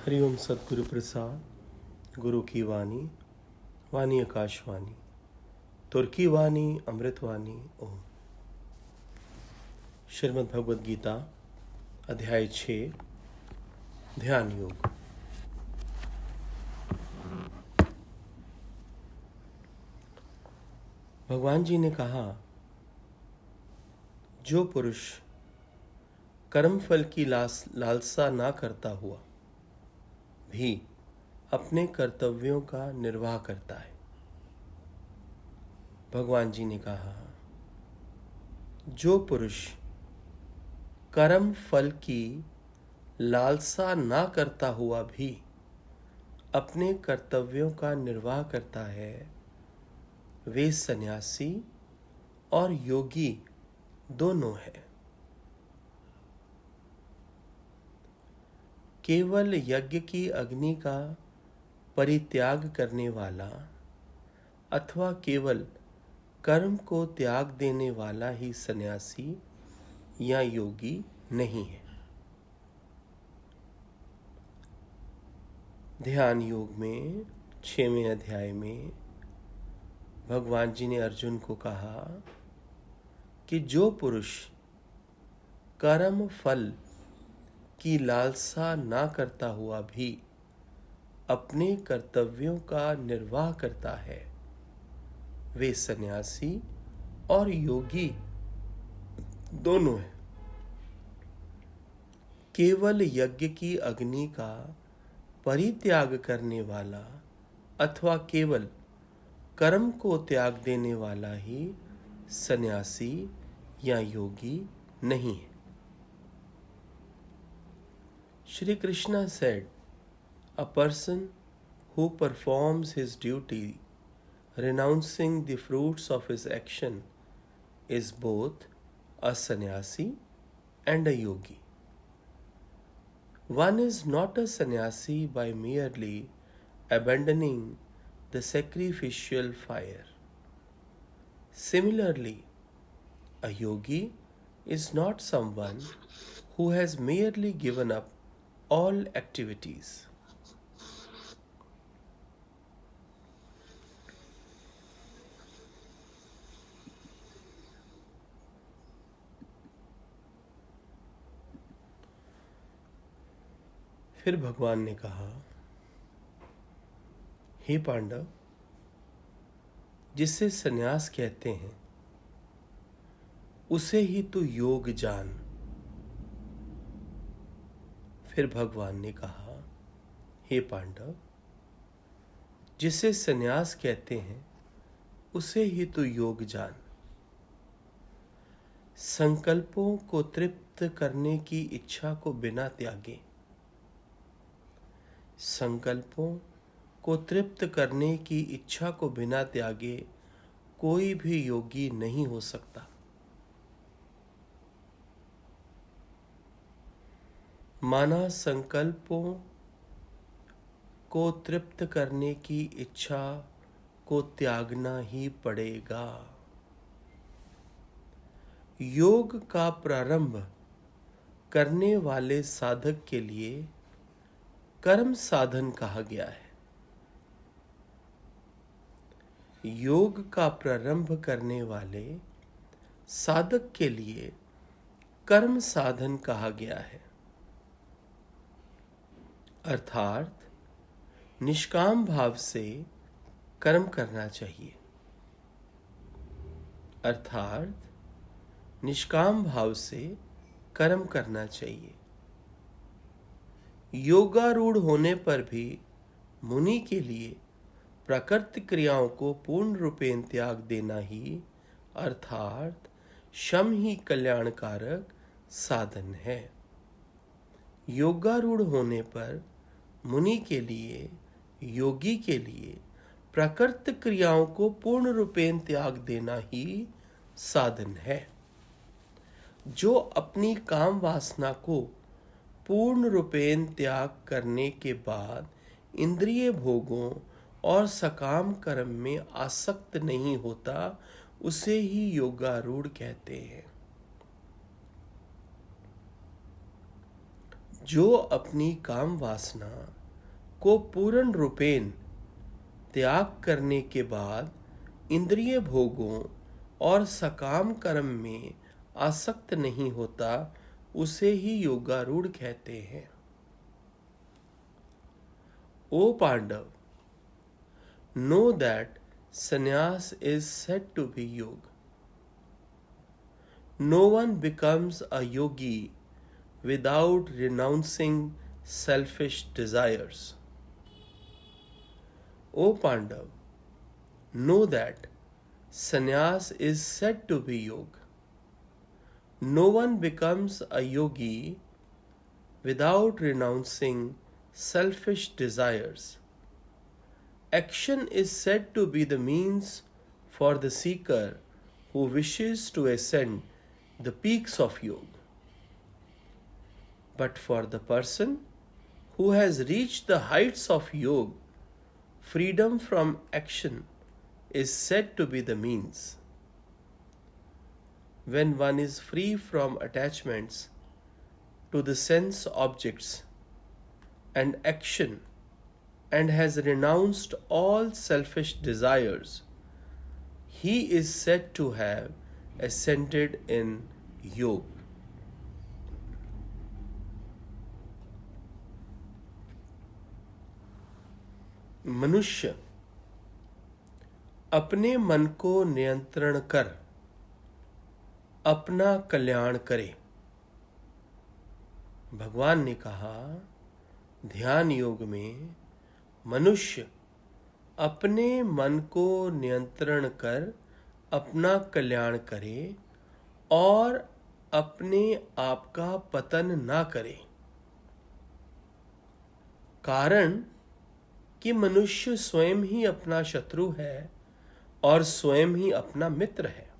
हरिओम सद्गुरु प्रसाद। गुरु की वाणी, वाणी आकाशवाणी, तुर्की वाणी अमृतवाणी। ओम। श्रीमद् भगवद गीता अध्याय 6 ध्यान योग। भगवान जी ने कहा, जो पुरुष कर्म फल की लालसा ना करता हुआ भी अपने कर्तव्यों का निर्वाह करता है। भगवान जी ने कहा, जो पुरुष कर्म फल की लालसा ना करता हुआ भी अपने कर्तव्यों का निर्वाह करता है, वे सन्यासी और योगी दोनों हैं। केवल यज्ञ की अग्नि का परित्याग करने वाला अथवा केवल कर्म को त्याग देने वाला ही सन्यासी या योगी नहीं है। ध्यान योग में 6वें अध्याय में भगवान जी ने अर्जुन को कहा कि जो पुरुष कर्म फल की लालसा ना करता हुआ भी अपने कर्तव्यों का निर्वाह करता है, वे सन्यासी और योगी दोनों हैं। केवल यज्ञ की अग्नि का परित्याग करने वाला अथवा केवल कर्म को त्याग देने वाला ही सन्यासी या योगी नहीं है। Shri Krishna said, a person who performs his duty, renouncing the fruits of his action, is both a sannyasi and a yogi. One is not a sannyasi by merely abandoning the sacrificial fire. Similarly, a yogi is not someone who has merely given up all activities. फिर भगवान ने कहा, हे पांडव, जिसे संन्यास कहते हैं उसे ही तू योग जान। फिर भगवान ने कहा, हे पांडव, जिसे संन्यास कहते हैं उसे ही तू योग जान। संकल्पों को तृप्त करने की इच्छा को बिना त्यागे, संकल्पों को तृप्त करने की इच्छा को बिना त्यागे कोई भी योगी नहीं हो सकता। माना संकल्पों को तृप्त करने की इच्छा को त्यागना ही पड़ेगा। योग का प्रारंभ करने वाले साधक के लिए कर्म साधन कहा गया है। योग का प्रारंभ करने वाले साधक के लिए कर्म साधन कहा गया है, अर्थात निष्काम भाव से कर्म करना चाहिए। अर्थात निष्काम भाव से कर्म करना चाहिए। योगारूढ़ होने पर भी मुनि के लिए प्राकृतिक क्रियाओं को पूर्ण रूपेण त्याग देना ही अर्थात शम ही कल्याणकारक साधन है। योगारूढ़ होने पर मुनि के लिए, योगी के लिए प्राकृतिक क्रियाओं को पूर्ण रूपेण त्याग देना ही साधन है। जो अपनी काम वासना को पूर्ण रूपेण त्याग करने के बाद इंद्रिय भोगों और सकाम कर्म में आसक्त नहीं होता, उसे ही योगारूढ़ कहते हैं। जो अपनी काम वासना को पूर्ण रूपेण त्याग करने के बाद इंद्रिय भोगों और सकाम कर्म में आसक्त नहीं होता, उसे ही योगारूढ़ कहते हैं। ओ Pandava, know that sannyas is said to be yoga. No one becomes a yogi without renouncing selfish desires. O Pandav, know that sannyas is said to be yoga. No one becomes a yogi without renouncing selfish desires. Action is said to be the means for the seeker who wishes to ascend the peaks of yoga. But for the person who has reached the heights of yoga, freedom from action is said to be the means. When one is free from attachments to the sense objects and action, and has renounced all selfish desires, he is said to have ascended in yoga. मनुष्य अपने मन को नियंत्रण कर अपना कल्याण करे। भगवान ने कहा, ध्यान योग में मनुष्य अपने मन को नियंत्रण कर अपना कल्याण करे और अपने आप का पतन ना करे। कारण कि मनुष्य स्वयं ही अपना शत्रु है और स्वयं ही अपना मित्र है।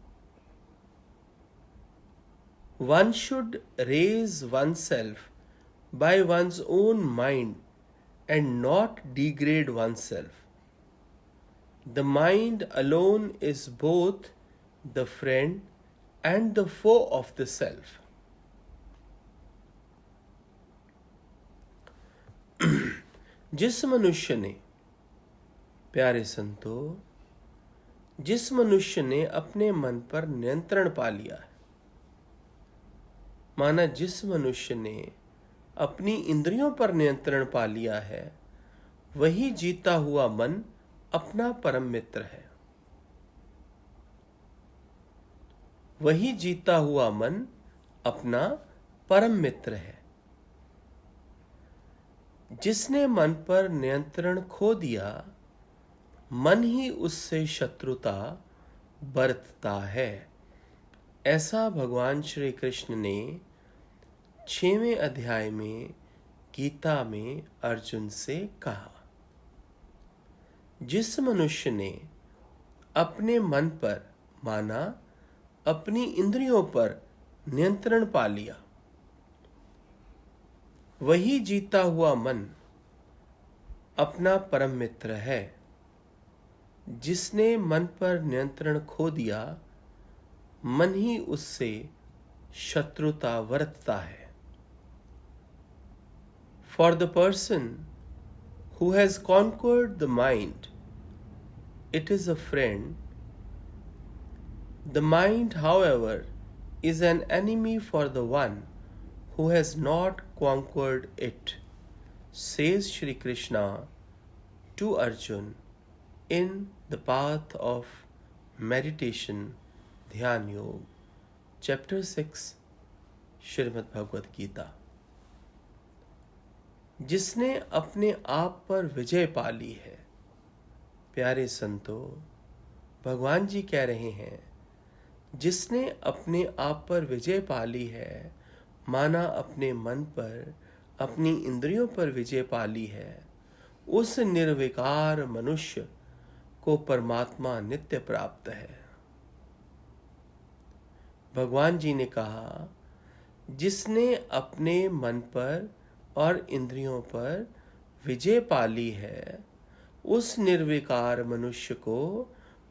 One should raise oneself by one's own mind and not degrade oneself. The mind alone is both the friend and the foe of the self. जिस मनुष्य ने, प्यारे संतों, जिस मनुष्य ने अपने मन पर नियंत्रण पा लिया है, माना जिस मनुष्य ने अपनी इंद्रियों पर नियंत्रण पा लिया है, वही जीता हुआ मन अपना परम मित्र है। वही जीता हुआ मन अपना परम मित्र है। जिसने मन पर नियंत्रण खो दिया, मन ही उससे शत्रुता बरतता है। ऐसा भगवान श्री कृष्ण ने 6वें अध्याय में गीता में अर्जुन से कहा। जिस मनुष्य ने अपने मन पर, माना अपनी इंद्रियों पर नियंत्रण पा लिया, वही जीता हुआ मन अपना परम मित्र है। जिसने मन पर नियंत्रण खो दिया, मन ही उससे शत्रुता बरतता है। For the person who has conquered the mind, it is a friend. The mind, however, is an enemy for the one who has not conquered it, says Shri Krishna to Arjun in the path of meditation, Dhyan Yoga, Chapter 6, Shrimad Bhagavad Gita. जिसने अपने आप पर विजय पा ली है, प्यारे संतों, भगवान जी कह रहे हैं, जिसने अपने आप पर विजय पा ली है, माना अपने मन पर, अपनी इंद्रियों पर विजय पा ली है, उस निर्विकार मनुष्य को परमात्मा नित्य प्राप्त है। भगवान जी ने कहा, जिसने अपने मन पर और इंद्रियों पर विजय पा ली है, उस निर्विकार मनुष्य को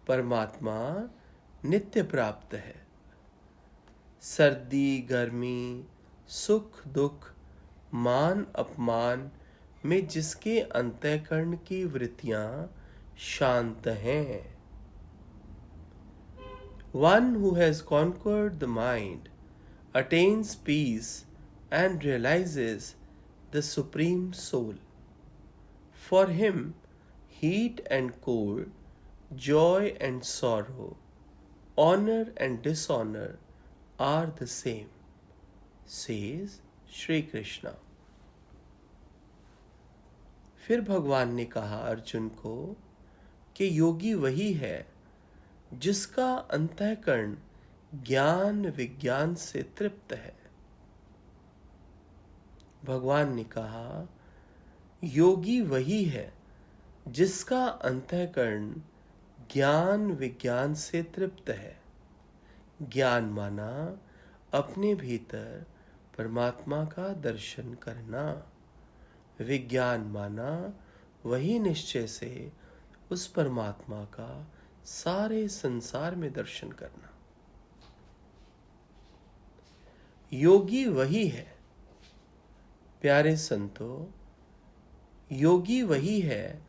परमात्मा नित्य प्राप्त है। सर्दी, गर्मी, सुख, दुख, मान अपमान में जिसके अंतःकरण की वृत्तियां शांत हैं। One who has conquered the mind attains peace and realizes the supreme soul. For him, heat and cold, joy and sorrow, honor and dishonor are the same, says Shri Krishna. फिर भगवान ने कहा अर्जुन को कि योगी वही है जिसका अंतःकरण ज्ञान विज्ञान से तृप्त है। भगवान ने कहा योगी वही है जिसका अंतःकरण ज्ञान विज्ञान से तृप्त है। ज्ञान माना अपने भीतर परमात्मा का दर्शन करना, विज्ञान माना वही निश्चय से उस परमात्मा का सारे संसार में दर्शन करना। योगी वही है, प्यारे संतों, योगी वही है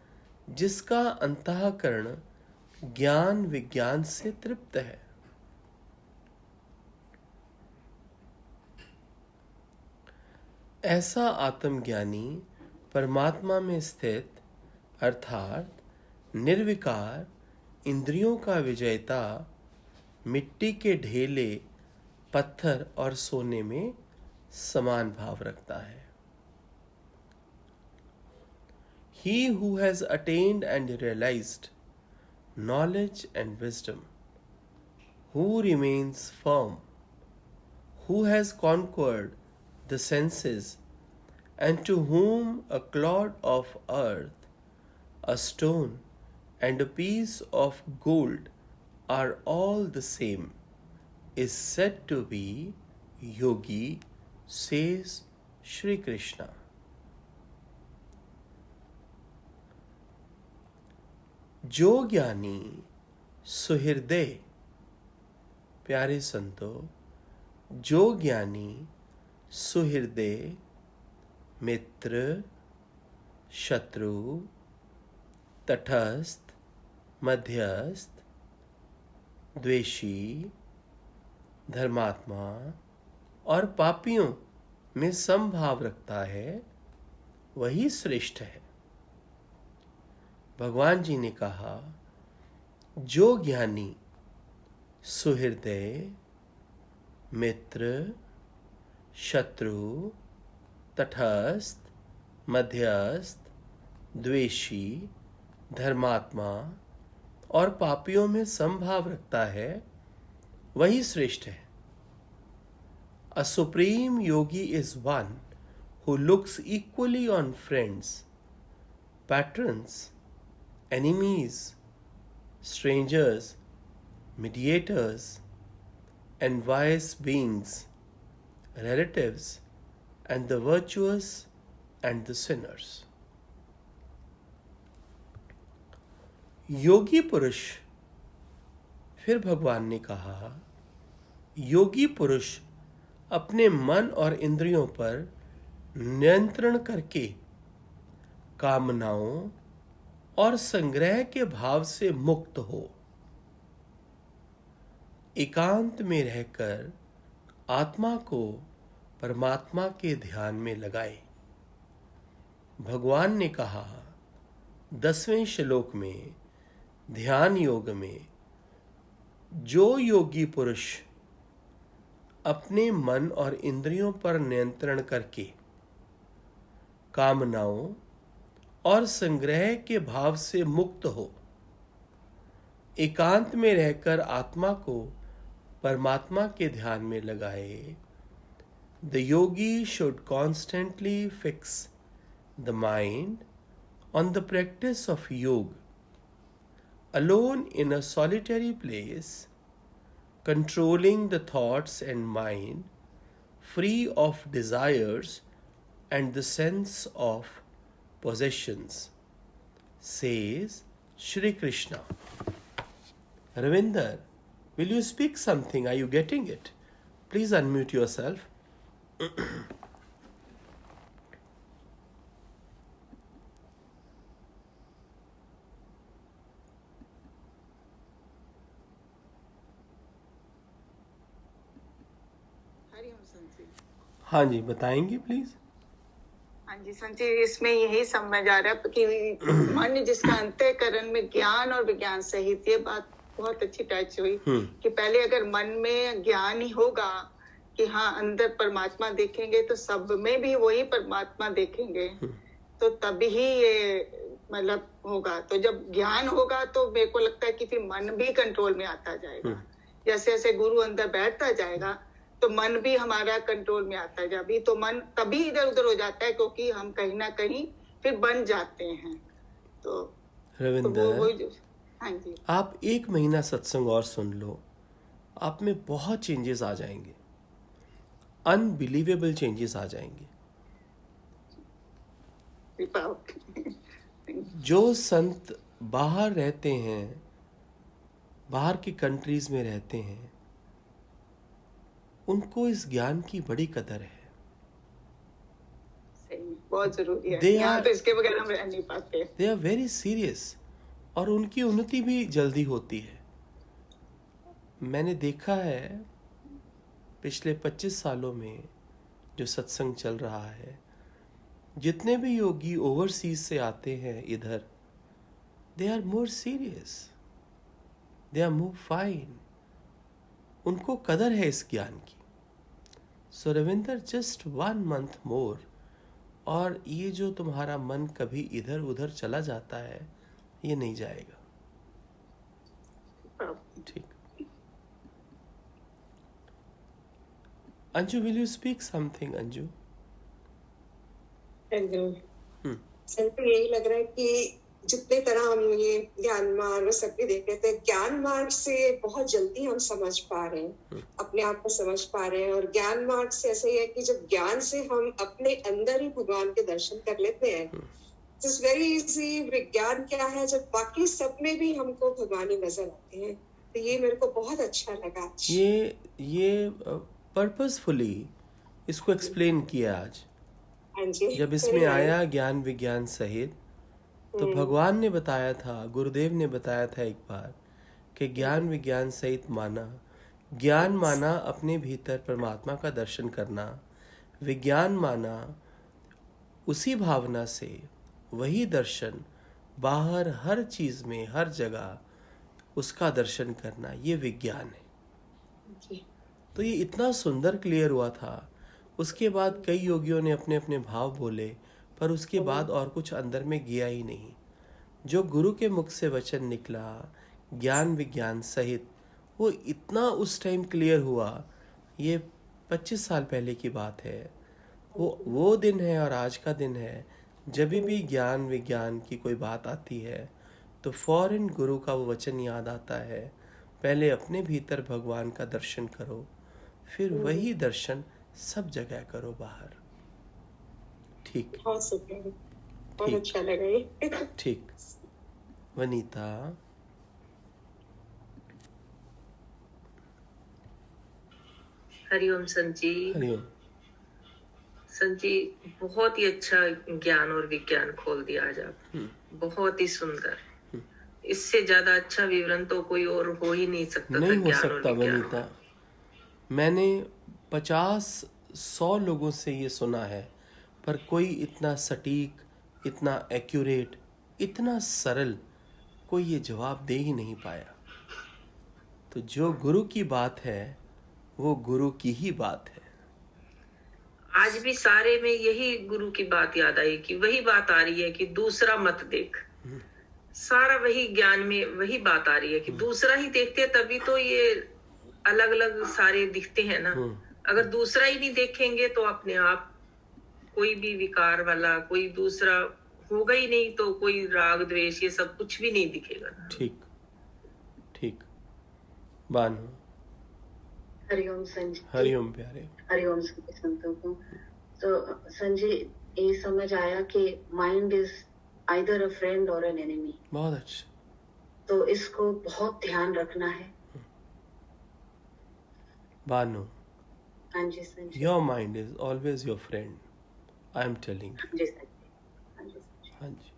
जिसका अंतःकरण ज्ञान विज्ञान से तृप्त है। ऐसा आत्मज्ञानी परमात्मा में स्थित अर्थात निर्विकार इंद्रियों का विजेता मिट्टी के ढेले, पत्थर और सोने में समान भाव रखता है। He who has attained and realized knowledge and wisdom, who remains firm, who has conquered the senses, and to whom a clod of earth, a stone, and a piece of gold are all the same, is said to be yogi, says Shri Krishna. जो ज्ञानी सुहृदय, प्यारे संतों, जो ज्ञानी सुहृदय, मित्र, शत्रु, तटस्थ, मध्यस्थ, द्वेषी, धर्मात्मा और पापियों में समभाव रखता है, वही श्रेष्ठ है। भगवान जी ने कहा जो ज्ञानी सुहृदय, मित्र, शत्रु, तटस्थ, मध्यस्थ, द्वेषी, धर्मात्मा और पापियों में समभाव रखता है, वही श्रेष्ठ है। A supreme yogi is one who looks equally on friends, patrons, enemies, strangers, mediators, and wise beings, relatives, and the virtuous and the sinners. योगी पुरुष, फिर भगवान ने कहा योगी पुरुष अपने मन और इंद्रियों पर नियंत्रण करके कामनाओं और संग्रह के भाव से मुक्त हो, एकांत में रहकर आत्मा को परमात्मा के ध्यान में लगाए। भगवान ने कहा 10वें श्लोक में ध्यान योग में जो योगी पुरुष अपने मन और इंद्रियों पर नियंत्रण करके कामनाओं और संग्रह के भाव से मुक्त हो, एकांत में रहकर आत्मा को परमात्मा के ध्यान में लगाए, the yogi should constantly fix the mind on the practice of yoga, alone in a solitary place, controlling the thoughts and mind, free of desires and the sense of possessions, says Shri Krishna. Ravinder, will you speak something? Are you getting it? Please unmute yourself. Sanjay. हाँ जी, बताएंगे please. हाँ जी संजय, इसमें यही समझ आ रहा है कि मन जिसका अंतःकरण में ज्ञान और विज्ञान सहित, ये बात बहुत अच्छी टच हुई कि पहले अगर मन में ज्ञान ही होगा कि हाँ अंदर परमात्मा देखेंगे तो सब में भी वही परमात्मा देखेंगे, तो तभी ये मतलब होगा। तो जब ज्ञान होगा तो मेरे को लगता है कि फिर मन भी कंट्रोल में आता जाएगा। जैसे जैसे गुरु अंदर बैठता जाएगा तो मन भी हमारा कंट्रोल में आता है। अभी तो मन तभी इधर उधर हो जाता है क्योंकि हम कहीं ना कहीं फिर बन जाते हैं। तो रविंदर, हाँ जी, आप 1 महीना सत्संग और सुन लो, आप में बहुत चेंजेस आ जाएंगे, अनबिलीवेबल चेंजेस आ जाएंगे। जो संत बाहर रहते हैं, बाहर की कंट्रीज में रहते हैं, उनको इस ज्ञान की बड़ी कदर है। बहुत जरूरी है। यहाँ तो इसके बगैर हम रह नहीं पाते। दे आर वेरी सीरियस, और उनकी उन्नति भी जल्दी होती है। मैंने देखा है पिछले 25 सालों में जो सत्संग चल रहा है, जितने भी योगी ओवरसीज से आते हैं इधर, they are more serious, they are more fine. उनको कदर है इस ज्ञान की। So Ravinder, just 1 month more, और ये जो तुम्हारा मन कभी इधर उधर चला जाता है, ये नहीं जाएगा। ठीक। Anju, will you speak something? Anju sir को यही लग रहा है कि जितने तरह हम ये ज्ञान मार्ग सब भी देख रहे थे, ज्ञान मार्ग से बहुत जल्दी हम समझ पा रहे हैं, अपने आप को समझ पा रहे हैं। और ज्ञान मार्ग से ऐसा ही है कि जब ज्ञान से हम अपने अंदर ही भगवान के दर्शन कर लेते हैं, इट्स वेरी इजी। विज्ञान क्या है, जब बाकी सब में भी हमको भगवान ही नजर आते हैं। तो ये मेरे को बहुत अच्छा लगा। ये पर्पसफुली इसको एक्सप्लेन किया आज। जब इसमें आया ज्ञान विज्ञान सहित, तो भगवान ने बताया था, गुरुदेव ने बताया था एक बार कि ज्ञान विज्ञान सहित माना, ज्ञान माना अपने भीतर परमात्मा का दर्शन करना, विज्ञान माना उसी भावना से वही दर्शन बाहर हर चीज में, हर जगह उसका दर्शन करना, ये विज्ञान है। तो ये इतना सुंदर क्लियर हुआ था। उसके बाद कई योगियों ने अपने अपने भाव बोले, पर उसके बाद और कुछ अंदर में गया ही नहीं। जो गुरु के मुख से वचन निकला ज्ञान विज्ञान सहित, वो इतना उस टाइम क्लियर हुआ। ये 25 साल पहले की बात है। वो दिन है और आज का दिन है, जब भी ज्ञान विज्ञान की कोई बात आती है तो फौरन गुरु का वो वचन याद आता है, पहले अपने भीतर भगवान का दर्शन करो, फिर वही दर्शन सब जगह करो बाहर। ठीक, बहुत अच्छा लगा ये। ठीक। वनीता, हरिओम संजी। हरिओम। संजी, बहुत ही अच्छा ज्ञान और विज्ञान खोल दिया आज आप। बहुत ही सुंदर। इससे ज्यादा अच्छा विवरण तो कोई और हो ही नहीं सकता। नहीं हो सकता वनीता। मैंने 50-100 लोगों से ये सुना है, पर कोई इतना सटीक, इतना एक्यूरेट, इतना सरल कोई ये जवाब दे ही नहीं पाया। तो जो गुरु की बात है वो गुरु की ही बात है। आज भी सारे में यही गुरु की बात याद आई कि वही बात आ रही है कि दूसरा मत देख। सारा वही ज्ञान में वही बात आ रही है कि दूसरा ही देखते हैं, तभी तो ये अलग अलग सारे दिखते हैं ना। अगर दूसरा ही नहीं देखेंगे तो अपने आप कोई भी विकार वाला कोई दूसरा होगा ही नहीं, तो कोई राग द्वेष ये सब कुछ भी नहीं दिखेगा। ठीक ठीक। बानु। हरिओम संजय। हरिओम प्यारे। हरिओम संतों को। तो संजय, ये समझ आया कि mind is either a friend और एन एनिमी। बहुत अच्छा। तो इसको बहुत ध्यान रखना है। बानु, हाँ जी Sanjay. Your mind is always your friend, I am telling. हाँ जी संजय। हाँ जी संजय। हाँ जी।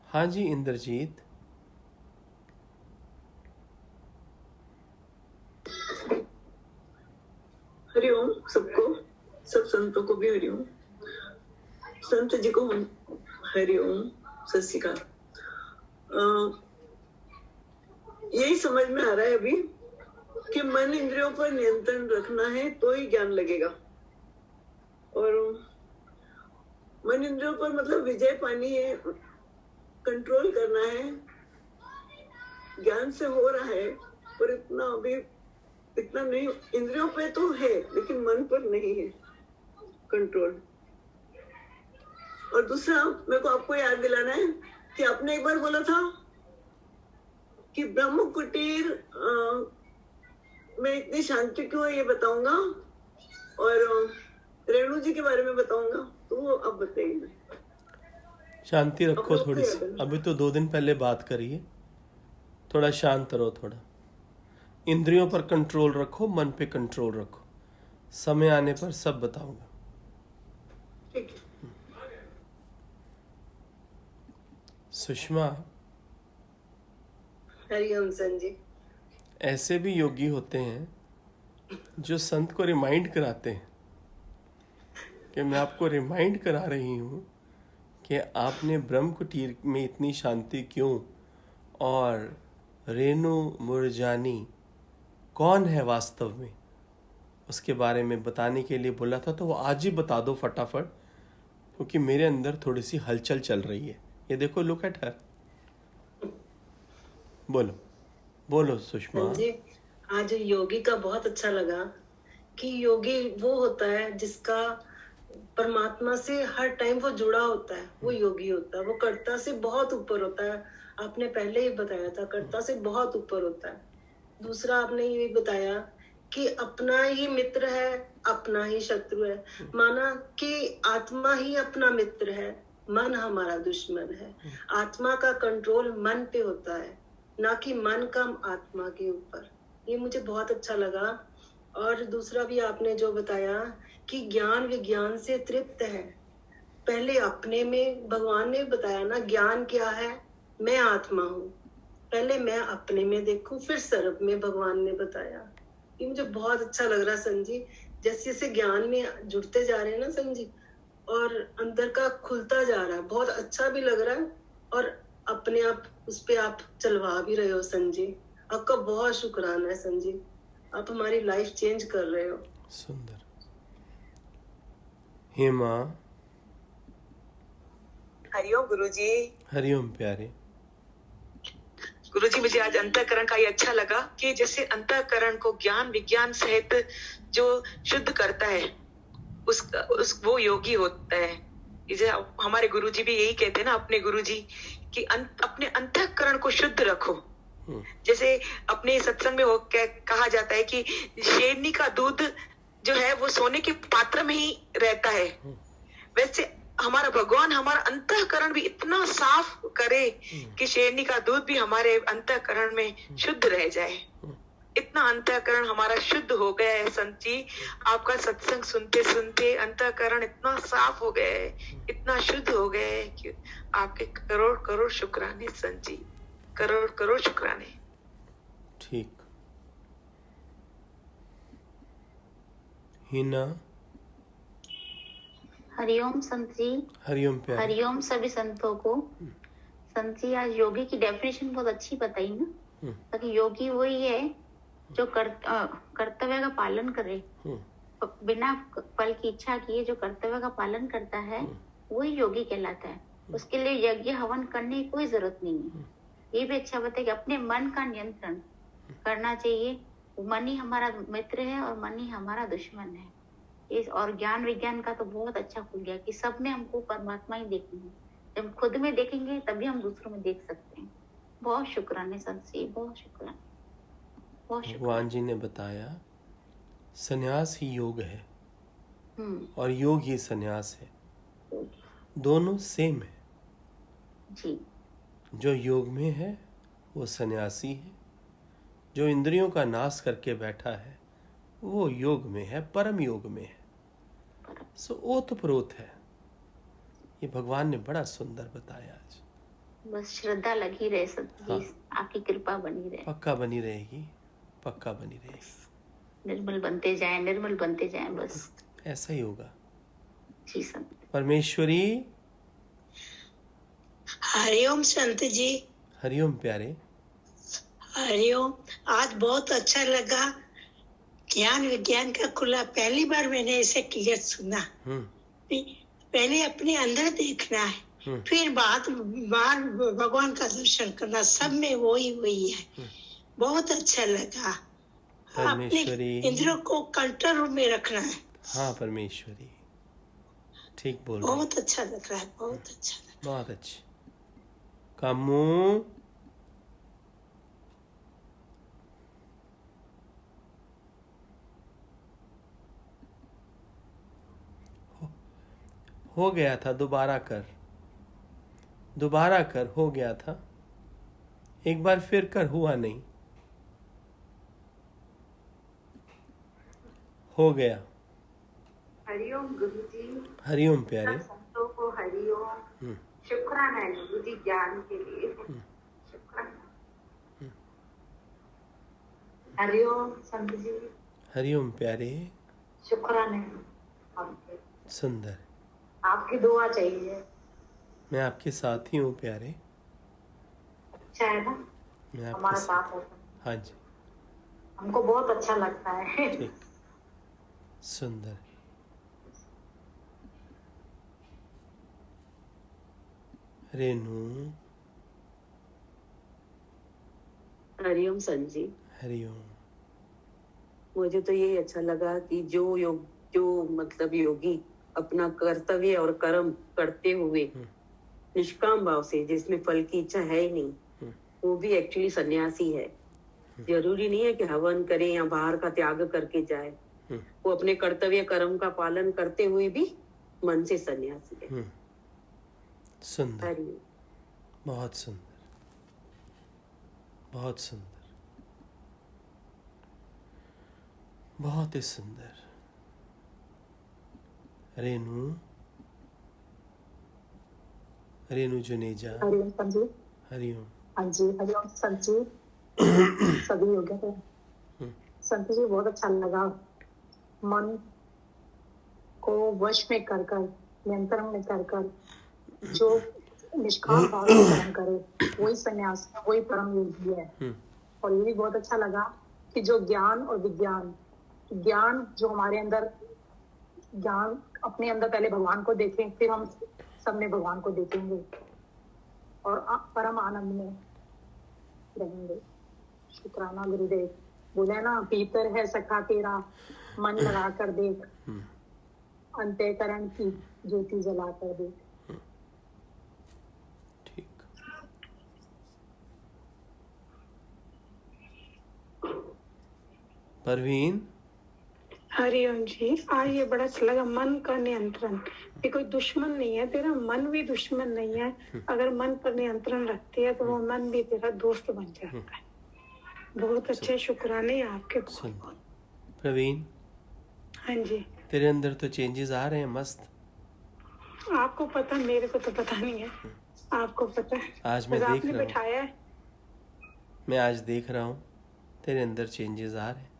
हाँ जी इंद्रजीत। सबको, सब संतों को भी हरिओम, संत जी को हरिओम, सत श्री अकाल। यही समझ में आ रहा है अभी कि मन इंद्रियों पर नियंत्रण रखना है तो ही ज्ञान लगेगा, और मन इंद्रियों पर मतलब विजय पानी है, कंट्रोल करना है। ज्ञान से हो रहा है पर इतना अभी इतना नहीं, इंद्रियों पे तो है लेकिन मन पर नहीं है कंट्रोल। और दूसरा मेरे को आपको याद दिलाना है कि आपने एक बार बोला था कि ब्रह्म कुटीर में इतनी शांति क्यों है ये बताऊंगा, और रेणु जी के बारे में बताऊंगा, तो वो अब बताइए। शांति रखो थोड़ी सी, अभी तो 2 दिन पहले बात करिए, थोड़ा शांत रहो, थोड़ा इंद्रियों पर कंट्रोल रखो, मन पे कंट्रोल रखो, समय आने पर सब बताऊंगा। ठीक है। सुषमा, हरिओम संजी। ऐसे भी योगी होते हैं जो संत को रिमाइंड कराते हैं कि मैं आपको रिमाइंड करा रही हूँ कि आपने ब्रह्म कुटीर में इतनी शांति क्यों, और रेणु मुरजानी कौन है वास्तव में, उसके बारे में बताने के लिए बोला था। तो वो आज ही बता दो फटाफट, क्योंकि मेरे अंदर थोड़ी सी हलचल चल रही है। ये देखो, लुक एट हर। बोलो बोलो सुषमा। जी, आज योगी का बहुत अच्छा लगा कि योगी वो होता है जिसका परमात्मा से हर टाइम वो जुड़ा होता है, वो योगी होता है। वो कर्ता से बहुत ऊपर होता है, आपने पहले ही बताया था, कर्ता से बहुत ऊपर होता है। दूसरा आपने ये बताया कि अपना ही मित्र है, अपना ही शत्रु है, माना कि आत्मा ही अपना मित्र है, मन हमारा दुश्मन है। आत्मा का कंट्रोल मन पे होता है, ना कि मन का आत्मा के ऊपर। ये मुझे बहुत अच्छा लगा। और दूसरा भी आपने जो बताया कि ज्ञान विज्ञान से तृप्त है। पहले अपने में, भगवान ने बताया ना ज्ञान क्या है, मैं आत्मा हूँ, पहले मैं अपने में देखूं, फिर सर्व में, भगवान ने बताया। ये मुझे बहुत अच्छा लग रहा है संजी, जैसे जैसे ज्ञान में जुड़ते जा रहे हैं ना संजी, और अंदर का खुलता जा रहा है, बहुत अच्छा भी लग रहा है। और अपने आप उस पे आप चलवा भी रहे हो संजी, आपका बहुत शुक्राना है संजी, आप हमारी लाइफ चेंज कर रहे हो। सुंदर। हेमा। हरिओम गुरुजी। हरिओम प्यारे। गुरुजी, मुझे आज अंतःकरण का ये अच्छा लगा कि जैसे अंतःकरण को ज्ञान विज्ञान सहित जो शुद्ध करता है वो योगी होता है। इसे हमारे गुरुजी भी यही कहते हैं ना, अपने गुरुजी, कि अपने अंतःकरण को शुद्ध रखो। जैसे अपने सत्संग में वो कहा जाता है कि शेरनी का दूध जो है वो सोने के पात्र में ही रहता है, वैसे हमारा भगवान हमारा अंतःकरण भी इतना साफ करे कि शेरनी का दूध भी हमारे अंतःकरण में शुद्ध रह जाए। इतना अंतःकरण हमारा शुद्ध हो गया है संत जी, आपका सत्संग सुनते सुनते अंतःकरण इतना साफ हो गया है, इतना शुद्ध हो गया है कि आपके करोड़ करोड़ शुक्राने संत जी, करोड़ करोड़ शुक्राने। ठीक। हिना। हरिओम संत जी। हरिओम प्यारे। हरिओम सभी संतों को। संत जी, आज योगी की डेफिनेशन बहुत अच्छी बताई ना, ताकि योगी वही है जो कर्तव्य का पालन करे, बिना फल की इच्छा किए जो कर्तव्य का पालन करता है वही योगी कहलाता है। उसके लिए यज्ञ हवन करने की कोई जरूरत नहीं है। ये भी अच्छा बताया कि अपने मन का नियंत्रण करना चाहिए। मन ही हमारा मित्र है और मन ही हमारा दुश्मन है। इस और ज्ञान विज्ञान का तो बहुत अच्छा खुल गया कि सब में हमको परमात्मा ही देखेंगे। जब खुद में देखेंगे तभी हम दूसरों में देख सकते हैं। बहुत शुक्राने संत जी, बहुत शुक्राने, बहुत शुक्राने। भगवान जी ने बताया संन्यास ही योग है और योग ही संन्यास है, दोनों सेम है जी। जो योग में है वो सन्यासी है, जो इंद्रियों का नाश करके बैठा है वो योग में है, परम योग में है। सो ओतप्रोत है। ये भगवान ने बड़ा सुंदर बताया आज। बस श्रद्धा लगी रहे सब। हाँ। आपकी कृपा बनी रहे। पक्का बनी रहेगी, पक्का बनी रहेगी। निर्मल बनते जाएं, निर्मल बनते जाएं, बस ऐसा ही होगा। जी संत। परमेश्वरी। हरिओम संत जी। हरिओम प्यारे। हरिओम। आज बहुत अच्छा लगा, ज्ञान विज्ञान का खुला, पहली बार मैंने इसे क्लियर सुना। पहले अपने अंदर देखना है, फिर बार भगवान का दर्शन करना, सब में वही है। बहुत अच्छा लगा। अपने इंद्रियों को कंट्रोल में रखना है। हाँ परमेश्वरी, ठीक बोल। बहुत अच्छा लग रहा है, बहुत अच्छा लग रहा है। बहुत अच्छी। कामू। हो गया था, दोबारा कर, हो गया था, एक बार फिर कर, हुआ नहीं, हो गया। हरिओम गुरुजी। हरिओम प्यारे। संतों को हरिओम। शुक्राना है गुरुजी ज्ञान के लिए। शुक्राना। हरिओम संत जी। हरिओम प्यारे। शुक्राना आपके। सुंदर। आपकी दुआ चाहिए। मैं आपके साथ ही हूँ प्यारे। अच्छा है ना, मैं हमारा साथ है। हाँ जी, हमको बहुत अच्छा लगता है। ठीक, सुंदर। रेनू। हरिओम संत जी। हरिओम। मुझे तो यही अच्छा लगा कि जो मतलब योगी अपना कर्तव्य और कर्म करते हुए निष्काम भाव से, जिसमें फल की इच्छा है ही नहीं, वो भी एक्चुअली सन्यासी है। जरूरी नहीं है कि हवन करे या बाहर का त्याग करके जाए, वो अपने कर्तव्य कर्म का पालन करते हुए भी मन से सन्यासी है। सुंदर, बहुत सुंदर, बहुत सुंदर, बहुत ही सुंदर। रेनू। रेनू जुनेजा। हरिओम संत जी। हरिओम। हाँ जी, हरिओम संत जी। सभी हो गया थे संत जी, बहुत अच्छा लगा। मन को वश में कर नियंत्रण में कर जो निष्काम भाव से कर्म करे, वही सन्यास, वही परम योगी है। और ये भी बहुत अच्छा लगा कि जो ज्ञान और विज्ञान, ज्ञान जो हमारे अंदर, ज्ञान अपने अंदर पहले भगवान को देखें, फिर हम सब में भगवान को देखेंगे और परम आनंद में रहेंगे। शुक्राना गुरुदेव। बोले ना, भीतर है सखा तेरा, मन लगा कर देख, अंतःकरण की ज्योति जला कर देख। ठीक। परवीन। हरिओम जी। आज ये बड़ा अच्छा लगा, मन का नियंत्रण। ये कोई दुश्मन नहीं है, तेरा मन भी दुश्मन नहीं है। अगर मन पर नियंत्रण रखती है तो वो मन भी तेरा दोस्त बन जाता है। बहुत अच्छे, शुक्राने आपके। प्रवीण। हाँ जी। तेरे अंदर तो चेंजेस आ रहे हैं, मस्त। आपको पता, मेरे को तो पता नहीं है, आपको पता है। आज मैं देख रहा बिठाया है। मैं आज देख रहा हूँ तेरे अंदर चेंजेस आ रहे हैं।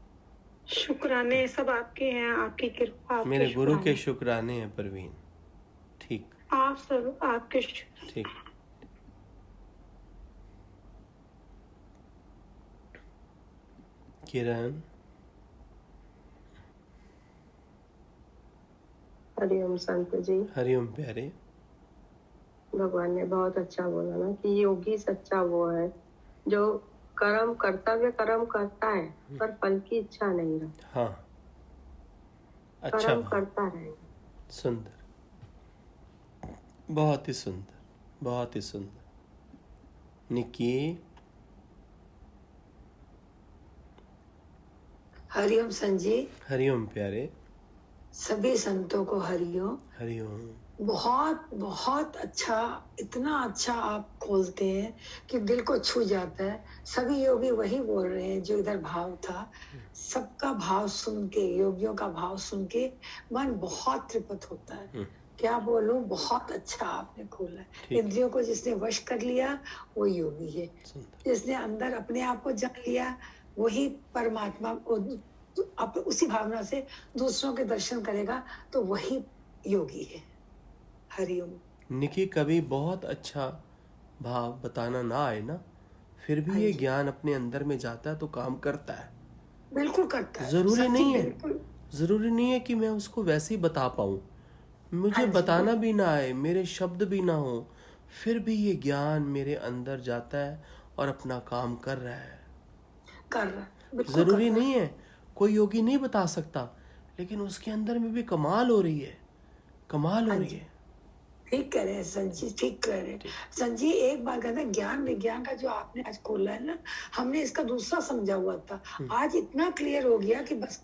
शुक्राने सब आपके हैं, आपकी कृपा। मेरे गुरु के शुक्राने हैं परवीन। ठीक। आप सब आपके। ठीक। किरण। हरिओम संत जी। हरिओम प्यारे। भगवान ने बहुत अच्छा बोला ना कि योगी सच्चा वो है जो कर्म, कर्तव्य कर्म करता है पर फल की इच्छा नहीं रखता। हाँ, अच्छा, कर्म करता रहे। सुंदर, बहुत ही सुंदर, बहुत ही सुंदर। निकी। हरिओम संत जी। हरिओम प्यारे। सभी संतों को हरिओम। हरिओम। बहुत बहुत अच्छा, इतना अच्छा आप खोलते हैं कि दिल को छू जाता है। सभी योगी वही बोल रहे हैं जो इधर भाव था। सबका भाव सुन के, योगियों का भाव सुन के मन बहुत तृप्त होता है। क्या बोलूं, बहुत अच्छा आपने खोला है। इंद्रियों को जिसने वश कर लिया वो योगी है। जिसने अंदर अपने आप को जान लिया वही परमात्मा को आप उसी भावना से दूसरों के दर्शन करेगा तो वही योगी है। हरिओम। निकी, कभी बहुत अच्छा भाव बताना ना आए ना, फिर भी ये ज्ञान अपने अंदर में जाता है तो काम करता है। बिल्कुल करता है। जरूरी नहीं है कि मैं उसको वैसे ही बता पाऊं, मुझे बताना भी ना आए, मेरे शब्द भी ना हो, फिर भी ये ज्ञान मेरे अंदर जाता है और अपना काम कर रहा है। जरूरी नहीं है, कोई योगी नहीं बता सकता, लेकिन उसके अंदर में भी कमाल हो रही है, कमाल हो रही है। ठीक कह रहे हैं संजी, ठीक कह रहे हैं संजी। एक बार कहते हैं ज्ञान विज्ञान का जो आपने आज खोला है ना, हमने इसका दूसरा समझा हुआ था, आज इतना क्लियर हो गया कि बस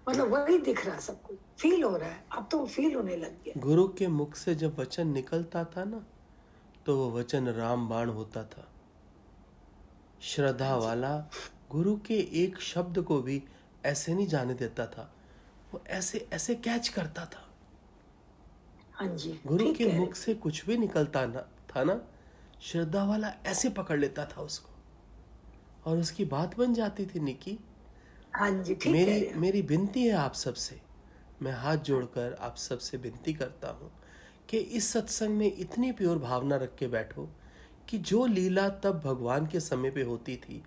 मतलब वही दिख रहा, सब कुछ फील हो रहा है, अब तो फील होने लग गया। गुरु के मुख से जब वचन निकलता था ना, तो वो वचन रामबाण होता था। श्रद्धा वाला गुरु के एक शब्द को भी ऐसे नहीं जाने देता था, वो ऐसे ऐसे कैच करता था। हाँ जी, गुरु के मुख से कुछ भी निकलता था ना, श्रद्धा वाला ऐसे पकड़ लेता था उसको और उसकी बात बन जाती थी। निकी, हाँ जी, ठीक मेरी विनती है आप सबसे, मैं हाथ जोड़कर आप सबसे विनती करता हूँ कि इस सत्संग में इतनी प्योर भावना रख के बैठो कि जो लीला तब भगवान के समय पे होती थी,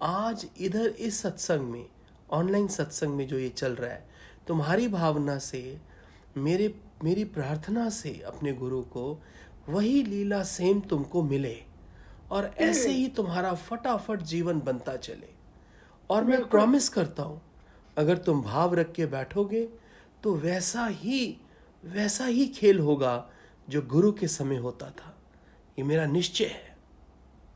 आज इधर इस सत्संग में, ऑनलाइन सत्संग में जो ये चल रहा है, तुम्हारी भावना से, मेरी प्रार्थना से अपने गुरु को वही लीला सेम तुमको मिले और ऐसे ही तुम्हारा फटाफट जीवन बनता चले। और मैं प्रॉमिस करता हूँ, अगर तुम भाव रख के बैठोगे तो वैसा ही खेल होगा जो गुरु के समय होता था। ये मेरा निश्चय है।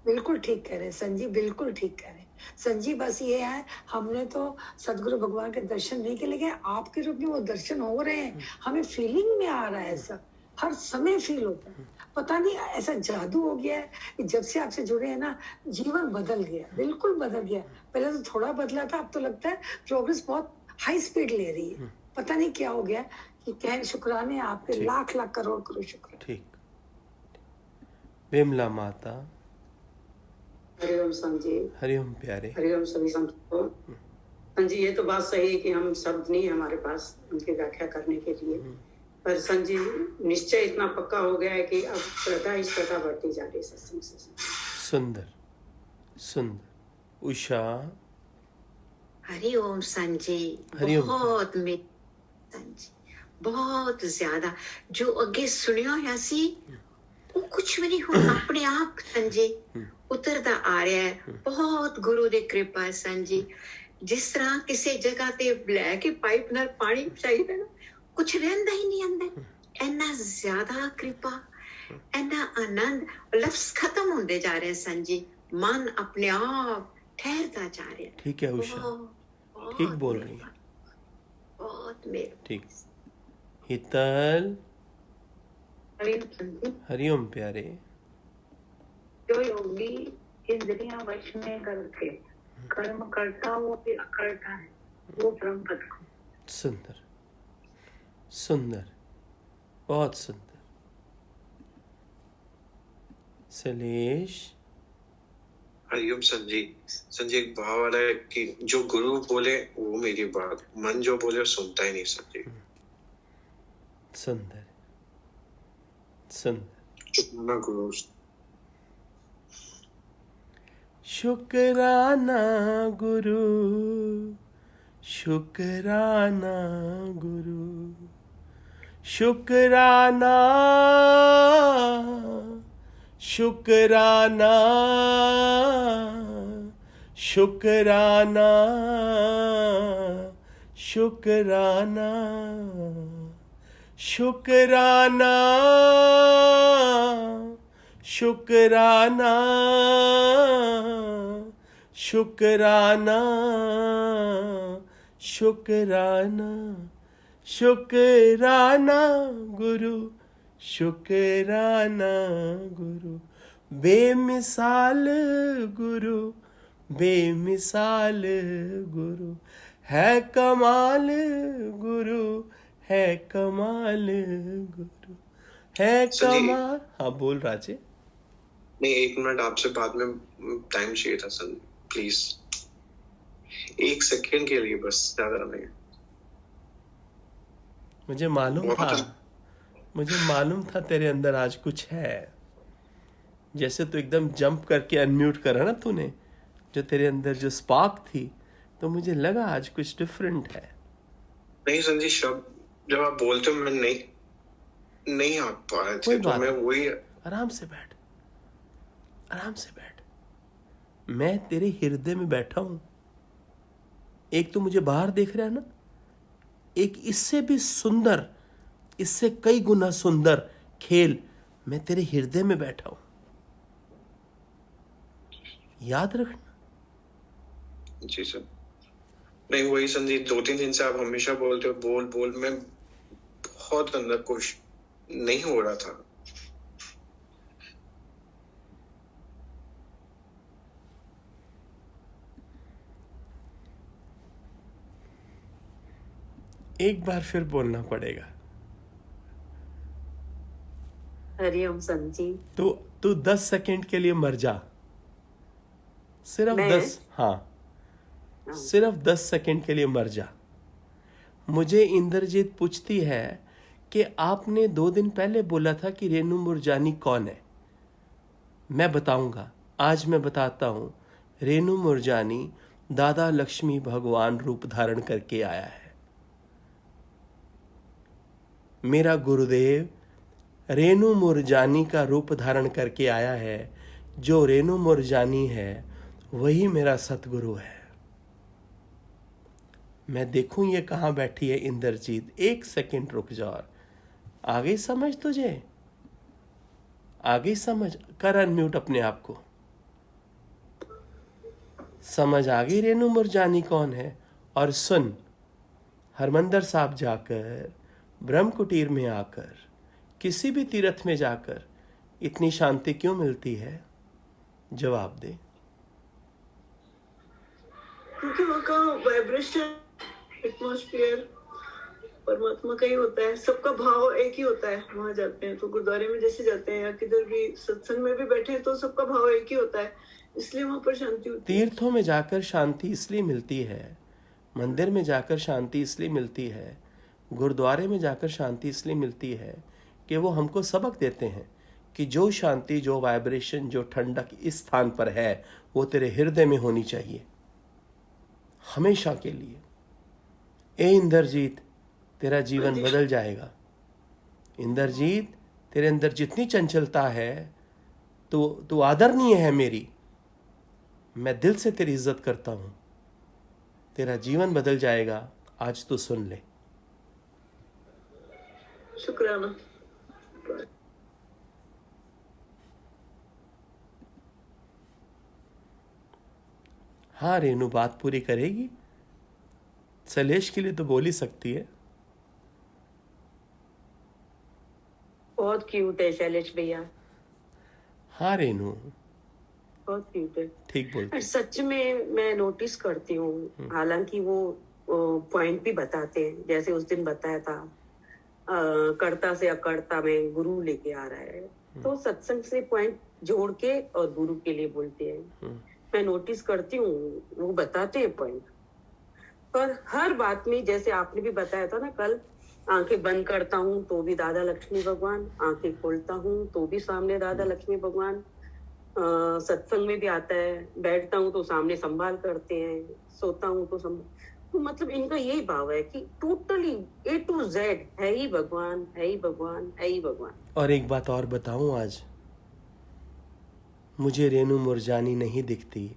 बिल्कुल ठीक कह रहे हैं संजी, बिल्कुल ठीक कह रहे हैं संजी। बस ये है, हमने तो सदगुरु भगवान के दर्शन नहीं किए, लेकिन आपके रूप में वो दर्शन हो रहे हैं, हमें फीलिंग में आ रहा है, ऐसा हर समय फील होता है। पता नहीं ऐसा जादू हो गया है कि जब से आपसे जुड़े हैं ना, जीवन बदल गया, बिल्कुल बदल गया। पहले तो थोड़ा बदला था, अब तो लगता है प्रोग्रेस बहुत हाई स्पीड ले रही है। पता नहीं क्या हो गया कि कह शुक्राने आपके, लाख लाख करोड़ करोड़ शुक्र। ठीक। विमला माता। हरिओम संजी। हरिओम प्यारे। हरिओम सभी संतों को। संजी, ये तो बात सही है कि हम शब्द नहीं है हमारे पास उनकी व्याख्या करने के लिए, पर संजी निश्चय इतना पक्का हो गया है कि अब श्रद्धा ही श्रद्धा बढ़ती जा रही है सत्संग से। सुंदर सुंदर। उषा। हरिओम संजी। बहुत में संजी बहुत ज्यादा जो अगे सुनियो है सी, वो कुछ भी नहीं हो, अपने आप संजी उतरदा आ रहा है। बहुत गुरु दी कृपा है संजी। जिस तरह किसी जगह ते लैके पाइप नाल पानी चाहिए ना, कुछ रहंदा ही नहीं अंदर, इन्ना ज्यादा कृपा, इन्ना आनंद, लफ्ज खत्म होते जा रहे हैं संजी, मन अपने आप ठहरता जा रहा है। ठीक है उषा, ठीक बोल रही है, बहुत मेरे ठीक। हितल। हरिओम प्यारे। जो योगी इंद्रियां वश में करके कर्म करता वो भी अकड़ता है, वो ब्रह्म पद को। सुंदर सुंदर, बहुत सुंदर। सलेश। हरिओम संजी एक भाव वाला है कि जो गुरु बोले वो मेरी बात, मन जो बोले सुनता ही नहीं संजी। सुंदर सुंदर। चुपना गुरु। शुक्राना गुरु, शुक्राना गुरु, शुक्राना शुक्राना शुक्राना शुक्राना शुक्राना शुक्राना शुक्राना शुक्राना शुक्राना गुरु, शुक्राना गुरु, बेमिसाल गुरु, बेमिसाल गुरु, है कमाल गुरु, है कमाल गुरु, है कमाल। हाँ बोल राजे। नहीं, 1 मिनट आपसे बाद में टाइम चाहिए था सर, प्लीज। 1 सेकंड के लिए बस, ज्यादा नहीं। मुझे मालूम था तेरे अंदर आज कुछ है। जैसे तो एकदम जंप करके अनम्यूट करा ना तूने, जो तेरे अंदर जो स्पार्क थी, तो मुझे लगा आज कुछ डिफरेंट है। नहीं संजी, शब्द जब आप बोलते हो मैं नहीं आ पा रहे थे, तो मैं वही। आराम से बैठ, आराम से बैठ। मैं तेरे हृदय में बैठा हूं। एक तो मुझे बाहर देख रहा है ना, एक इससे भी सुंदर, इससे कई गुना सुंदर खेल मैं तेरे हृदय में बैठा हूं। याद रखना। जी सर। नहीं वही संजीत, 2-3 दिन से आप हमेशा बोलते हो बोल, मैं बहुत अंदर कुछ नहीं हो रहा था। एक बार फिर बोलना पड़ेगा। हरिओम संजी। तू 10 सेकंड के लिए मर जा, सिर्फ 10। हाँ, सिर्फ 10 सेकंड के लिए मर जा। मुझे इंद्रजीत पूछती है कि आपने 2 दिन पहले बोला था कि रेनू मुरजानी कौन है। मैं बताऊंगा, आज मैं बताता हूं। रेनू मुरजानी दादा लक्ष्मी भगवान रूप धारण करके आया है। मेरा गुरुदेव रेनू मुरजानी का रूप धारण करके आया है। जो रेनू मुरजानी है वही मेरा सतगुरु है। मैं देखूं ये कहां बैठी है इंद्रजीत। 1 सेकंड रुक जा। आ गई समझ तुझे? आ गई समझ? कर अनम्यूट अपने आप को। समझ आ गई रेनू मुरजानी कौन है? और सुन, हरमंदर साहब जाकर, ब्रह्म कुटीर में आकर, किसी भी तीर्थ में जाकर इतनी शांति क्यों मिलती है? जवाब दे। क्योंकि वहाँ का वाइब्रेशन, एटमॉस्फेयर परमात्मा का ही होता है। सबका भाव एक ही होता है। वहां जाते हैं तो गुरुद्वारे में जैसे जाते हैं या किधर भी सत्संग में भी बैठे हैं तो सबका भाव एक ही होता है, इसलिए वहां पर शांति होती है। तीर्थों में जाकर शांति इसलिए मिलती है, मंदिर में जाकर शांति इसलिए मिलती है, गुरुद्वारे में जाकर शांति इसलिए मिलती है कि वो हमको सबक देते हैं कि जो शांति, जो वाइब्रेशन, जो ठंडक इस स्थान पर है वो तेरे हृदय में होनी चाहिए हमेशा के लिए। ए इंद्रजीत, तेरा जीवन बदल जाएगा। इंद्रजीत, तेरे अंदर जितनी चंचलता है, तू आदरणीय है मेरी। मैं दिल से तेरी इज्जत करता हूं। तेरा जीवन बदल जाएगा। आज तू सुन ले। शुक्राना। हाँ रेनू, बात पूरी करेगी। सलेश के लिए तो बोल ही सकती है। बहुत क्यूट है शैलेश भैया। हाँ रेनू, बहुत क्यूट है। ठीक बोलते। सच में मैं नोटिस करती हूँ, हालांकि वो पॉइंट भी बताते हैं, जैसे उस दिन बताया था कर्ता से अकर्ता में गुरु लेके आ रहा है, तो सत्संग से पॉइंट जोड़ के और गुरु के लिए बोलते हैं। मैं नोटिस करती हूँ, वो बताते हैं पॉइंट, पर हर बात में जैसे आपने भी बताया था ना कल, आंखें बंद करता हूँ तो भी दादा लक्ष्मी भगवान, आंखें खोलता हूँ तो भी सामने दादा लक्ष्मी भगवान। सत्संग में भी आता है, बैठता हूँ तो सामने संभाल करते हैं, सोता हूँ तो तो मतलब इनका यही भाव है कि टोटली A to Z है ही भगवान, है ही भगवान, है ही भगवान। और एक बात और बताऊं, आज मुझे रेनू मुरजानी नहीं दिखती,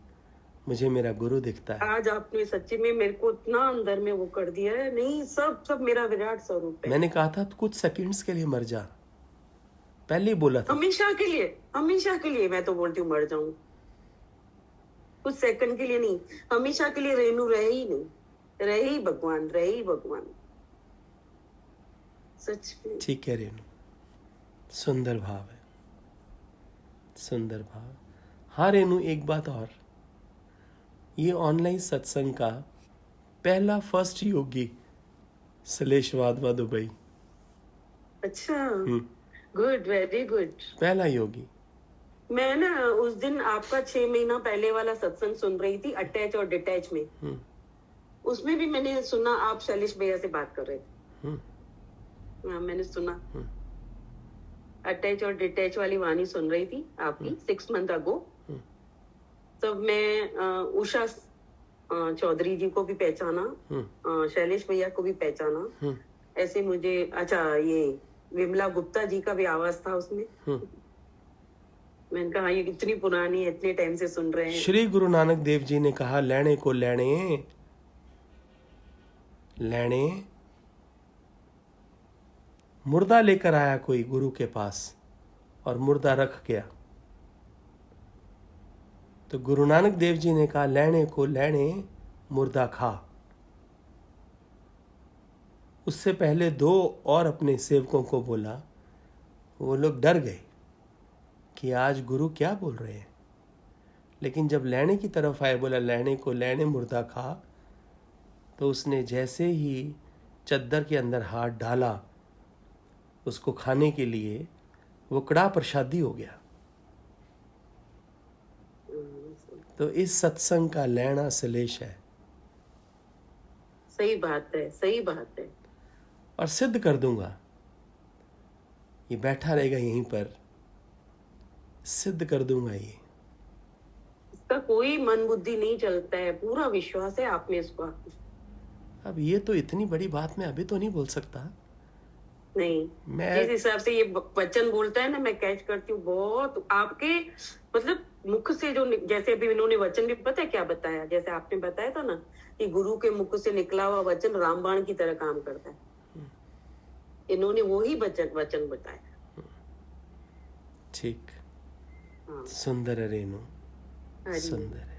मुझे मेरा गुरु दिखता है। आज आपने सच्ची में मेरे को इतना अंदर में वो कर दिया है। नहीं, सब मेरा विराट स्वरूप है। मैंने कहा था कुछ सेकंड्स के लिए मर जा, पहले ही बोला था। हमेशा के लिए मैं तो बोलती हूँ मर जाऊं, कुछ सेकंड के लिए नहीं, हमेशा के लिए रेनू रहे ही नहीं, रहे ही भगवान, रहे ही भगवान। सच में ठीक है रेनू, सुंदर भाव है, सुंदर भाव। हाँ रेनू, एक बात और, ये ऑनलाइन सत्संग का पहला फर्स्ट योगी सलेश वाधवा दुबई। अच्छा, गुड, वेरी गुड। पहला योगी। मैं ना उस दिन आपका 6 महीना पहले वाला सत्संग सुन रही थी, अटैच और डिटैच में। उसमें भी मैंने सुना आप शैलेश भैया से बात कर रहे थे। हाँ, मैंने सुना अटैच और डिटैच वाली वाणी सुन रही थी आपकी 6 मंथ अगो। तब मैं उषा चौधरी जी को भी पहचाना, शैलेश भैया को भी पहचाना। ऐसे मुझे अच्छा ये विमला गुप्ता जी का भी आवाज था उसमें। मैंने कहा ये कितनी पुरानी है, इतने टाइम से सुन रहे हैं। श्री गुरु नानक देव जी ने कहा, लेने को लेने लेने। मुर्दा लेकर आया कोई गुरु के पास और मुर्दा रख गया, तो गुरु नानक देव जी ने कहा, लेने को लेने मुर्दा खा। उससे पहले 2 और अपने सेवकों को बोला, वो लोग डर गए कि आज गुरु क्या बोल रहे हैं। लेकिन जब लेने की तरफ आए, बोला लेने को लेने मुर्दा खा, तो उसने जैसे ही चद्दर के अंदर हाथ डाला उसको खाने के लिए, वो कड़ा प्रसादी हो गया। तो इस सत्संग का लेना सलेश है। सही बात है, सही बात है। और सिद्ध कर दूंगा, ये बैठा रहेगा यहीं पर, सिद्ध कर दूंगा ये। इसका कोई मन बुद्धि नहीं चलता है, पूरा विश्वास है आप में इस बात। अब ये तो इतनी बड़ी बात मैं अभी तो नहीं बोल सकता। नहीं, मैं जिस हिसाब से ये वचन बोलता है ना, मैं कैच करती हूँ बहुत आपके मतलब मुख से जो जैसे अभी इन्होंने वचन भी पता है क्या बताया, जैसे आपने बताया था ना कि गुरु के मुख से निकला हुआ वचन रामबाण की तरह काम करता है। इन्होंने वही वचन बताया। ठीक। सुंदर है रेणु, सुंदर है।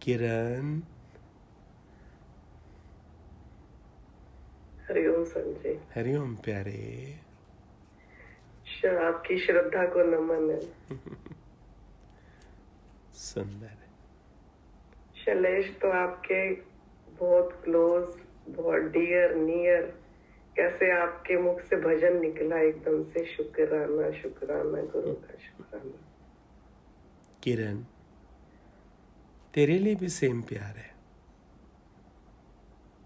किरण। हरिओम संजय। हरिओम प्यारे। आपकी श्रद्धा को नमन है। सुंदर है। शैलेश तो आपके बहुत क्लोज, बहुत डियर नियर, कैसे आपके मुख से भजन निकला एकदम से, शुक्राना शुक्राना गुरु का शुक्राना। किरण, तेरे लिए भी सेम प्यार है।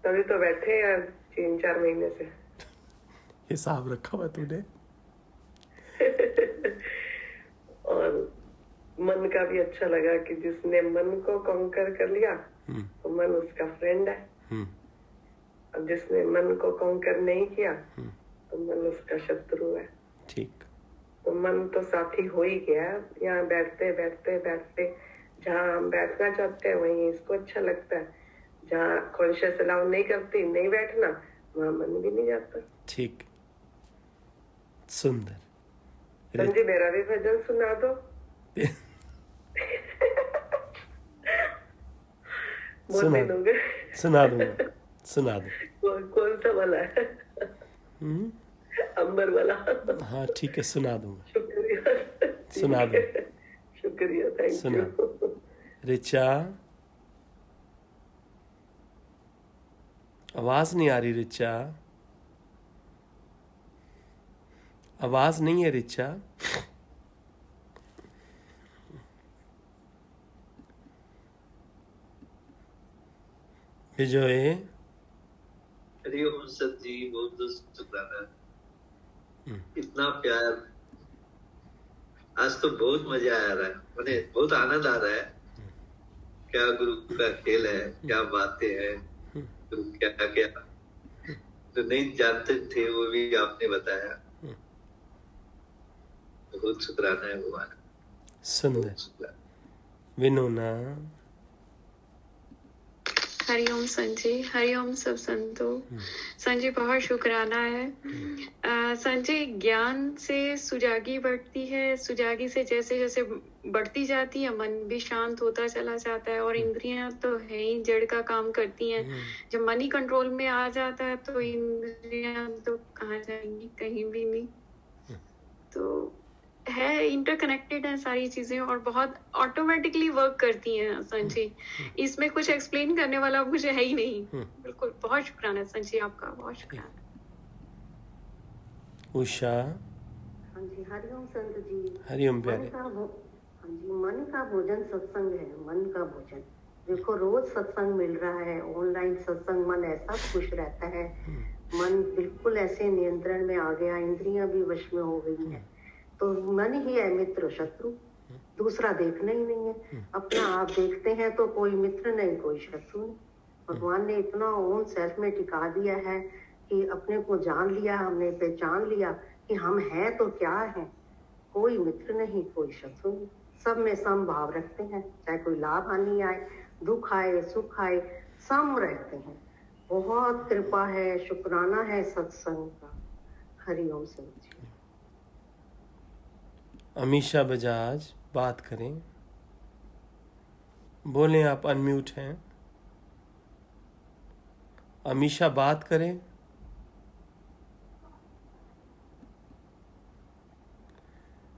तभी तो बैठे यार 3-4 महीने से। हिसाब रखा हुआ तूने। और मन का भी अच्छा लगा कि जिसने मन को कॉन्कर कर लिया तो मन उसका फ्रेंड है, और जिसने मन को कॉन्कर नहीं किया तो मन उसका शत्रु है। ठीक। तो मन तो साथी हो ही गया। यहाँ बैठते बैठते बैठते जहाँ हम बैठना चाहते हैं वहीं इसको अच्छा लगता है, जहाँ कॉन्शियस अलाउ नहीं करती नहीं बैठना, वहाँ मन भी नहीं जाता। ठीक, सुंदर। संजय मेरा भी भजन सुना दो। सुना दूंगा, सुना दूंगा, सुना दो। कौन सा वाला है? अंबर वाला? हाँ ठीक है, सुना दूंगा। शुक्रिया, सुना दो। शुक्रिया, थैंक यू। रिचा, आवाज नहीं आ रही रिचा, आवाज नहीं है रिचा। विजय। हरिओम सत जी, बहुत बहुत शुक्राना। इतना प्यार, आज तो बहुत मजा आ रहा है, मैंने बहुत आनंद आ रहा है। क्या गुरु का खेल है, क्या बातें हैं, गुरु क्या क्या जो नहीं जानते थे वो भी आपने बताया। बहुत शुक्राना है भगवान। सुंदर। विनोना। हरिओम संजय, हरिओम सब संतो। संजय बहुत शुक्राना है। संजय, ज्ञान से सुजागी बढ़ती है, सुजागी से जैसे जैसे बढ़ती जाती है मन भी शांत होता चला जाता है, और इंद्रियां तो है ही जड़ का काम करती हैं। जब मन ही कंट्रोल में आ जाता है तो इंद्रियां तो कहाँ जाएंगी, कहीं भी नहीं। तो है, इंटरकनेक्टेड है सारी चीजें और बहुत ऑटोमेटिकली वर्क करती हैं संजय। इसमें कुछ एक्सप्लेन करने वाला मुझे है ही नहीं। बिल्कुल, बहुत शुक्राना संजय आपका, बहुत शुक्राना। उषा। हाँ जी, हरिओम संत जी। हरिओम प्यारे। हाँ जी, मन का भोजन सत्संग है, मन का भोजन। देखो रोज सत्संग मिल रहा है, ऑनलाइन सत्संग, मन ऐसा खुश रहता है, मन बिल्कुल ऐसे नियंत्रण में आ गया, इंद्रियां भी वश में हो गई हैं। तो मन ही है मित्र शत्रु, दूसरा देखना ही नहीं है। अपना आप देखते हैं तो कोई मित्र नहीं, कोई शत्रु नहीं। भगवान ने इतना ओन सेल्फ में टिका दिया है कि अपने को जान लिया, हमने पहचान लिया कि हम हैं तो क्या है, कोई मित्र नहीं, कोई शत्रु नहीं, सब में सम भाव रखते हैं। चाहे कोई लाभ हानि आए, दुख आए, सुख आए, सम रहते हैं। बहुत कृपा है, शुक्राना है सत्संग का। हरिओम संत जी। अमीशा बजाज बात करें, बोलें, आप अनम्यूट हैं। अमीशा बात करें।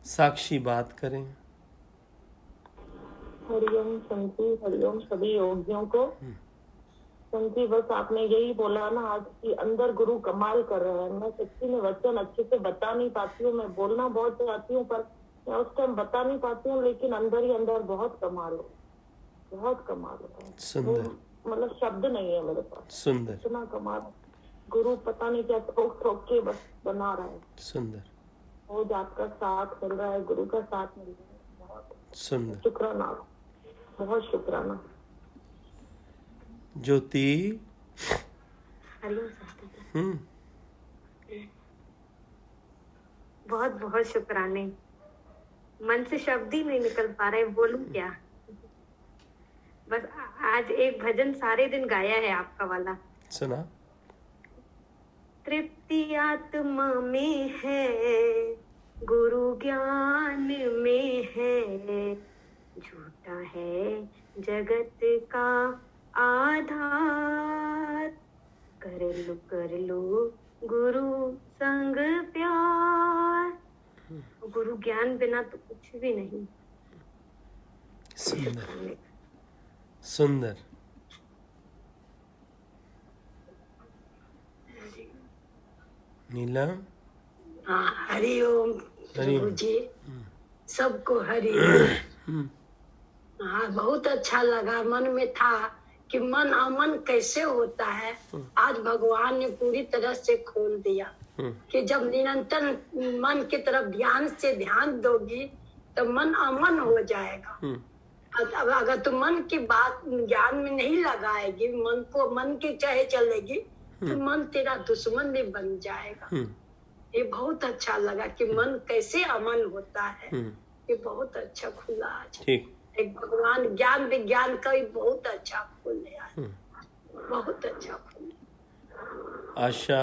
साक्षी बात करें। हरिओम संती, हरिओम सभी योगियों को। संती, बस आपने यही बोला ना आज कि अंदर गुरु कमाल कर रहे हैं। मैं सच्ची में वचन अच्छे से बता नहीं पाती हूँ, मैं बोलना बहुत चाहती हूँ पर मैं उस टाइम बता नहीं पाती हूँ, लेकिन अंदर ही अंदर बहुत कमाल हो, बहुत कमाल हो। सुंदर, मतलब शब्द नहीं है मेरे पास। सुंदर, इतना कमाल गुरु पता नहीं क्या ठोक ठोक के बस बना रहा है। सुंदर, रोज आपका साथ मिल रहा है, गुरु का साथ मिल रहा है, बहुत सुंदर, शुक्राना, बहुत शुक्राना। ज्योति। बहुत बहुत शुक्राने। मन से शब्द ही नहीं निकल पा रहे, बोलूं क्या। बस आज एक भजन सारे दिन गाया है आपका वाला, सुना। तृप्ति आत्मा में है, गुरु ज्ञान में है, झूठा है जगत का आधार, कर लो गुरु संग प्यार। गुरु ज्ञान बिना तो कुछ भी नहीं। सुंदर, सुंदर। नीला। हाँ, हरिओम गुरु जी, सबको हरिओम। हाँ, बहुत अच्छा लगा। मन में था कि मन अमन कैसे होता है, आज भगवान ने पूरी तरह से खोल दिया कि जब निरंतर मन की तरफ ध्यान से ध्यान दोगी तो मन अमन हो जाएगा। अब अगर तुम मन की बात ज्ञान में नहीं लगाएगी, मन को मन की चाहे चलेगी, तो मन तेरा दुश्मन भी बन जाएगा। ये बहुत अच्छा लगा कि मन कैसे अमन होता है। ये बहुत अच्छा खुला आज। एक भगवान ज्ञान विज्ञान का भी बहुत अच्छा खोले आज, बहुत अच्छा खोले। आशा।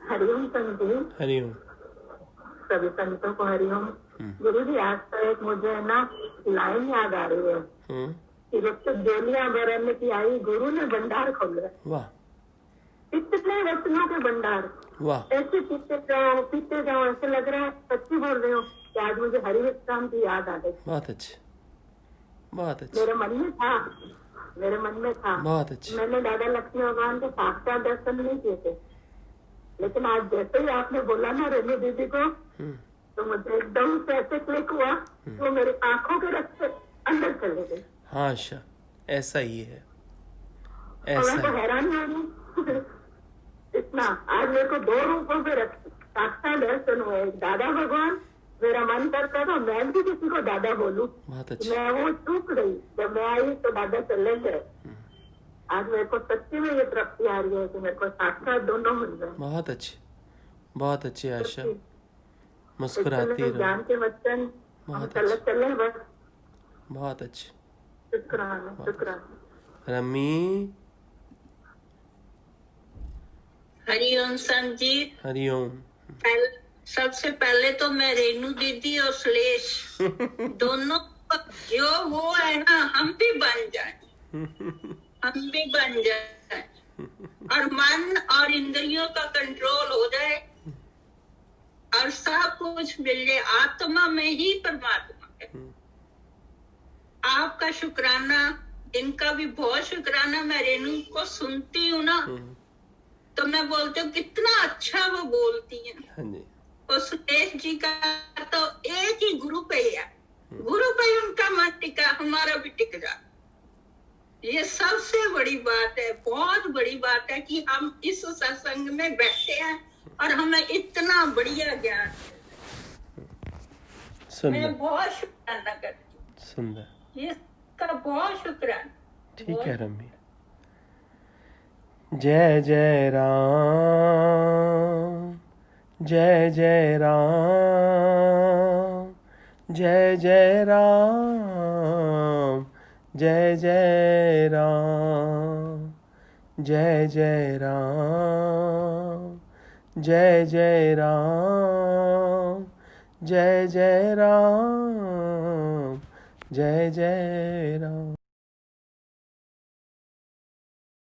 हरिओम संत जी। हरिओम। सभी संतों को हरिओम। गुरु जी, आज तो एक मुझे ना लाइन याद आ रही है कि जब तक जोलियां भरने की आई, गुरु ने भंडार खोला। वाह, इतने वचनों के भंडार। वाह, ऐसे पीते जाओ, ऐसे लग रहा है सच्ची बोल रहे हो कि आज मुझे हरि विश्राम की याद आ गई। बहुत अच्छे, बहुत अच्छे। मेरे मन में था। बहुत अच्छे। मैंने दादा लक्ष्मी भगवान के साक्षात दर्शन नहीं किए थे, लेकिन आज जैसे ही आपने बोला ना रेणु दीदी को, तो मुझे एकदम से ऐसे क्लिक हुआ, वो मेरी आंखों के रास्ते अंदर चले गए। हाँ आशा, ऐसा ही है, और मैं तो हैरान हो रही इतना। आज मेरे को दो रूपों पे साक्षात दर्शन हुए, दादा भगवान। मेरा मन करता था मैं भी किसी को दादा बोलूं, मैं वो चूक गई। जब मैं आई तो दादा चले गए। आज मेरे को सच्ची में ये प्राप्ति आ रही है कि मेरे को साक्षात दोनों मिल रहे हैं। बहुत अच्छे, बहुत अच्छे आशा, मुस्कुराती रहो। ज्ञान के वचन चले बस। बहुत अच्छे, शुक्राना, शुक्राना। रमी। हरिओम संत जी। हरिओम। सबसे पहले तो मैं रेणु दीदी और सुलेश दोनों जो वो है ना, हम भी बन जाए, हम भी बन जाए और मन और इंद्रियों का कंट्रोल हो जाए, और सब कुछ मिल जाए। आत्मा में ही परमात्मा है। आपका शुक्राना, इनका भी बहुत शुक्राना। मैं रेणु को सुनती हूँ ना, तो मैं बोलती हूँ कितना अच्छा वो बोलती है। और सुरेश जी का तो एक ही गुरु पे है, गुरु पे ही उनका मन टिका, हमारा भी टिक जा। ये सबसे बड़ी बात है, बहुत बड़ी बात है कि हम इस सत्संग में बैठे हैं और हमें इतना बढ़िया ज्ञान। मैं बहुत शुक्राना करती हूँ। सुंदर, इसका बहुत शुक्राना। ठीक है रम्य। जय जय राम, जय जय राम, जय जय राम, जय जय राम, जय जय राम, जय जय राम, जय जय राम, जय जय राम।